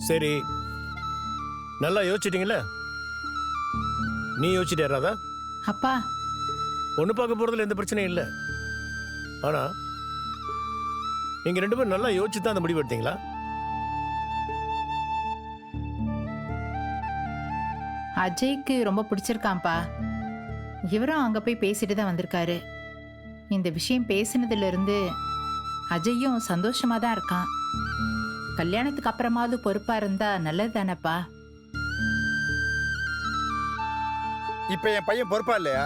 சரி, நல்லா யோசிச்சிட்டீங்களா? நீ யோசிச்சிட்டே ராதா? அப்பா, பொண்ணு பார்க்க போறதுல எந்த பிரச்சனையும் இல்லை. ஆனா நீங்க 2 பேரும் நல்லா யோசிச்சு தான் அந்த முடிவு எடுத்தீங்களா? அஜய்க்கு ரொம்ப பிடிச்சிருக்கான்ப்பா. இவரும் அங்க போய் பேசிட்டு தான் வந்திருக்காரு. இந்த விஷயம் பேசினதுல இருந்து அஜய்யும் சந்தோஷமா தான் இருக்கான். கல்யாணத்துக்கு அப்புறமாவது பொறுப்பா இருந்தா நல்லது தானப்பா. இப்ப என் பையன் பொறுப்பா இல்லையா?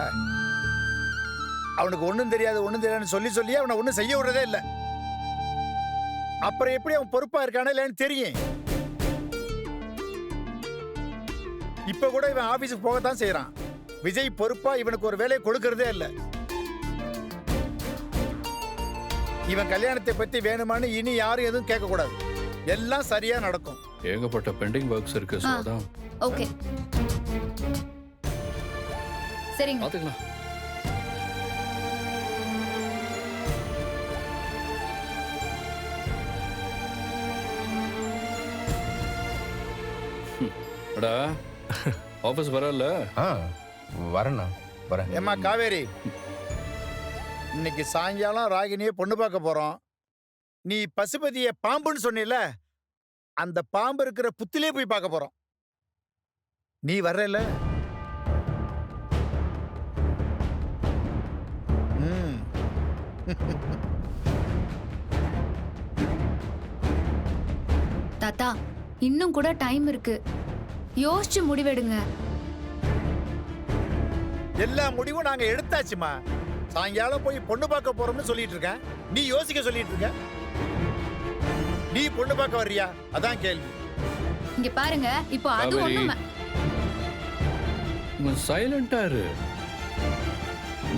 அவனுக்கு ஒண்ணும் தெரியாதுன்னு சொல்லி அவனை ஒண்ணும் செய்ய விடுறதே இல்லை. அப்புறம் எப்படி அவன் பொறுப்பா இருக்கானே இல்லைன்னு தெரியும். இப்ப கூட இவன் ஆபீஸுக்கு போகத்தான் செய்யறான். விஜய் பொறுப்பா இவனுக்கு ஒரு வேலையை கொடுக்கறதே இல்லை. இவன் கல்யாணத்தை பத்தி வேணுமான்னு இனி யாரும் எதுவும் கேட்க கூடாது. எல்லாம் சரியா நடக்கும். ஏகப்பட்ட பெண்டிங் ஒர்க்ஸ் இருக்கு. ஓகே, சரிங்க. பாத்துக்கலாம். அடா, ஆபீஸ் வரல? வரேண்ணா, வரேன். ஏம்மா காவேரி, இன்னைக்கு சாயங்காலம் ராகினியை பொண்ணு பார்க்க போறோம். நீ பசுபதியை பாம்புன்னு சொன்னில, அந்த பாம்பு இருக்கிற புத்திலே போய் பார்க்க போறோம். நீ வர்றல? தாத்தா, இன்னும் கூட டைம் இருக்கு. யோசிச்சு முடிவெடுங்க. எல்லா முடிவும் நாங்க எடுத்தாச்சுமா. சாயங்காலம் போய் பொண்ணு பார்க்க போறோம்னு சொல்லிட்டு இருக்கேன். நீ யோசிக்க சொல்லிட்டு இருக்க. நீ பொண்ணு பார்க்க வர்றியா? அதான் கேள்வி. இங்க பாருங்க, இப்போ அது ஒண்ணுமே. சைலண்டா இரு.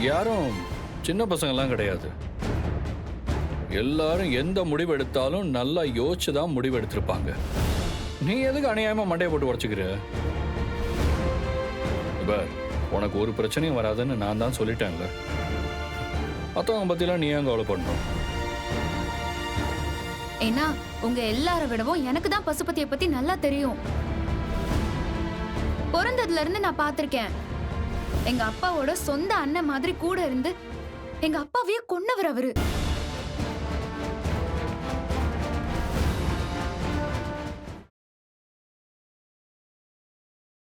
யாரும் சின்ன பசங்க எல்லாம் கிடையாது. எல்லாரும் எந்த முடிவு எடுத்தாலும் நல்லா யோசிச்சு தான் முடிவு எடுத்திருப்பாங்க. நீ எதுக்கு அநியாயமா மண்டையை போட்டு உடச்சுக்கிற? உனக்கு ஒரு பிரச்சனையும் வராதுன்னு நான் தான் சொல்லிட்டேன்ல. மற்றவங்க பத்திலாம் நீ ஏன் கவலைப்படணும்? ஏன்னா உங்க எல்லார விடவும் எனக்கு தான் பசுபதியை பத்தி நல்லா தெரியும். பிறந்ததுல இருந்து நான் பார்த்திருக்கேன். எங்க அப்பாவோட சொந்த அண்ணன் மாதிரி கூட இருந்து எங்க அப்பாவையே கொன்னவர் அவரு.